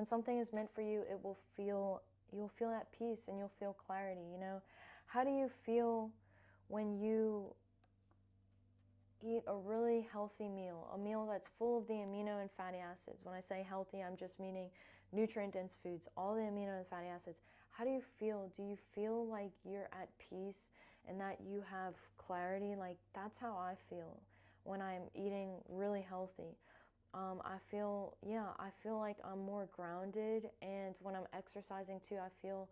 when something is meant for you, you'll feel at peace and you'll feel clarity, you know? How do you feel when you eat a really healthy meal, a meal that's full of the amino and fatty acids? When I say healthy, I'm just meaning nutrient-dense foods, all the amino and fatty acids. How do you feel? Do you feel like you're at peace and that you have clarity? Like, that's how I feel when I'm eating really healthy. I feel like I'm more grounded, and when I'm exercising too, I feel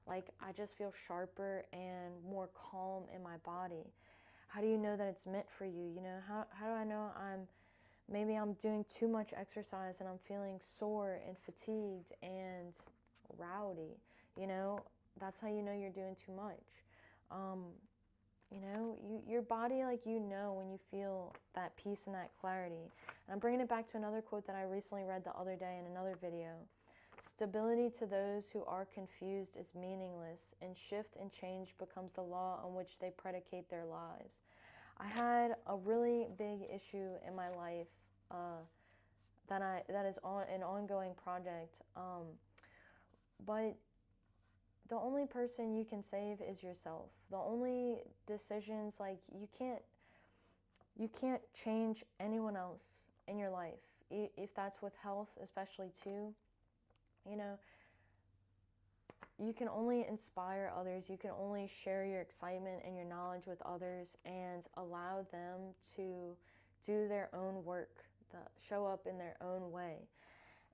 like I just feel sharper and more calm in my body. How do you know that it's meant for you? You know, how do I know maybe I'm doing too much exercise and I'm feeling sore and fatigued and rowdy, you know? That's how you know you're doing too much. You know, your body, like, you know when you feel that peace and that clarity. And I'm bringing it back to another quote that I recently read the other day in another video. Stability to those who are confused is meaningless, and shift and change becomes the law on which they predicate their lives. I had a really big issue in my life that is an ongoing project, but the only person you can save is yourself. The only decisions, like, you can't change anyone else in your life. If that's with health, especially too, you know, you can only inspire others. You can only share your excitement and your knowledge with others and allow them to do their own work, show up in their own way.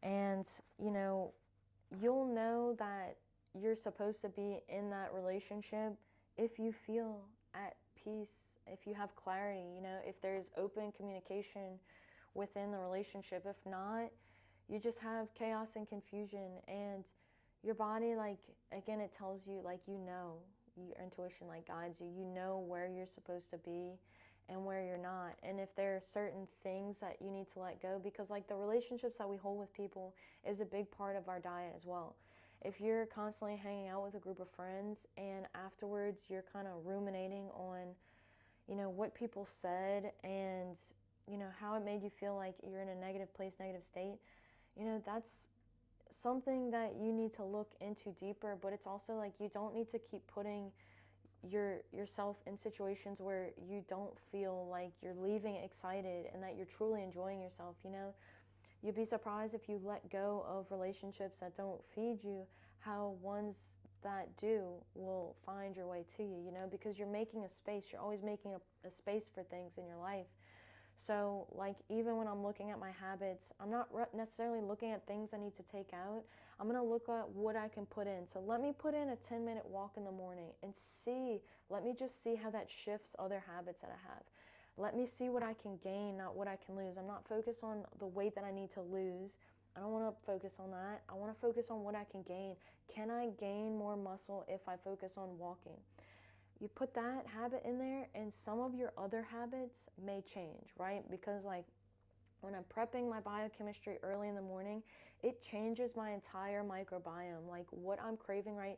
And, you know, you'll know that you're supposed to be in that relationship if you feel at peace, if you have clarity, you know, if there's open communication within the relationship. If not, you just have chaos and confusion, and your body, like, again, it tells you, like, you know, your intuition, like, guides you. You know where you're supposed to be and where you're not. And if there are certain things that you need to let go, because, like, the relationships that we hold with people is a big part of our diet as well. If you're constantly hanging out with a group of friends and afterwards you're kind of ruminating on, you know, what people said and, you know, how it made you feel like you're in a negative place, negative state, you know, that's something that you need to look into deeper. But it's also like, you don't need to keep putting yourself in situations where you don't feel like you're leaving excited and that you're truly enjoying yourself, you know. You'd be surprised if you let go of relationships that don't feed you, how ones that do will find your way to you, you know, because you're making a space. You're always making a space for things in your life. So, like, even when I'm looking at my habits, I'm not necessarily looking at things I need to take out. I'm going to look at what I can put in. So let me put in a 10-minute walk in the morning and let me just see how that shifts other habits that I have. Let me see what I can gain, not what I can lose. I'm not focused on the weight that I need to lose. I don't want to focus on that. I want to focus on what I can gain. Can I gain more muscle if I focus on walking? You put that habit in there and some of your other habits may change, right? Because, like, when I'm prepping my biochemistry early in the morning, it changes my entire microbiome. Like, what I'm craving, right?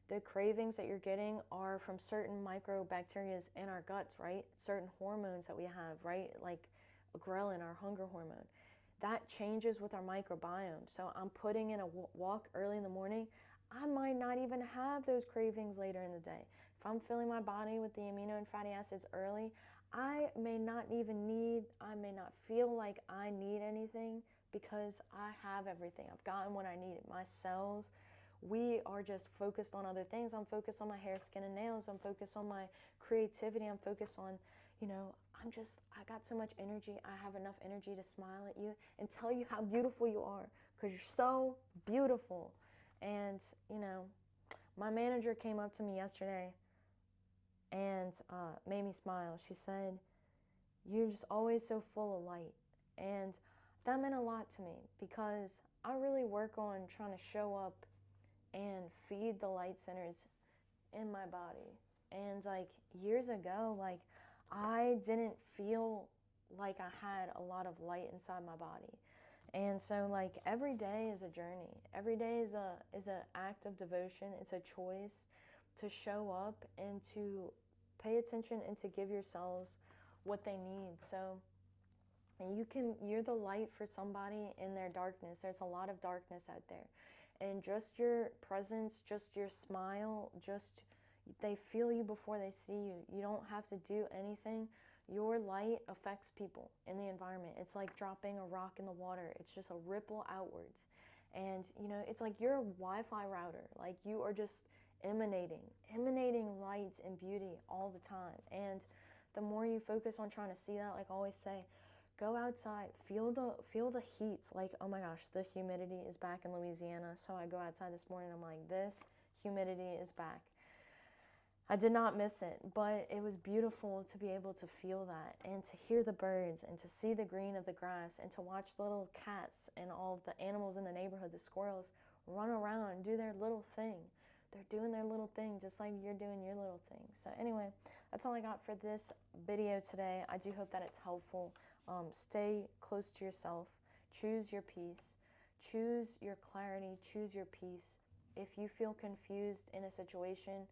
The cravings that you're getting are from certain microbacteria in our guts, right? Certain hormones that we have, right? Like ghrelin, our hunger hormone. That changes with our microbiome. So I'm putting in a walk early in the morning. I might not even have those cravings later in the day. If I'm filling my body with the amino and fatty acids early, I may not feel like I need anything because I have everything. I've gotten what I needed. My cells, we are just focused on other things. I'm focused on my hair, skin, and nails. I'm focused on my creativity. I'm focused on, you know, I got so much energy. I have enough energy to smile at you and tell you how beautiful you are, because you're so beautiful. And, you know, my manager came up to me yesterday and made me smile. She said, "You're just always so full of light." And that meant a lot to me because I really work on trying to show up and feed the light centers in my body. And, like, years ago, like, I didn't feel like I had a lot of light inside my body. And so, like, every day is a journey. Every day is an act of devotion. It's a choice to show up and to pay attention and to give yourselves what they need. So, And you're the light for somebody in their darkness. There's a lot of darkness out there. And just your presence, just your smile, just they feel you before they see you. You don't have to do anything. Your light affects people in the environment. It's like dropping a rock in the water. It's just a ripple outwards. And it's like you're a Wi-Fi router. Like you are just emanating light and beauty all the time. And the more you focus on trying to see that, like I always say, go outside, feel the heat. Like, oh my gosh, the humidity is back in Louisiana. So I go outside this morning, I'm like, this humidity is back. I did not miss it, but it was beautiful to be able to feel that and to hear the birds and to see the green of the grass and to watch the little cats and all of the animals in the neighborhood, the squirrels, run around and do their little thing. They're doing their little thing just like you're doing your little thing. So anyway, that's all I got for this video today. I do hope that it's helpful. Stay close to yourself. Choose your peace. Choose your clarity. Choose your peace. If you feel confused in a situation,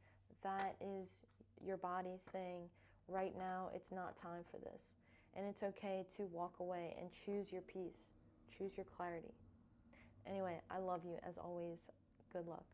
that is your body saying, right now, it's not time for this. And it's okay to walk away and choose your peace. Choose your clarity. Anyway, I love you as always. Good luck.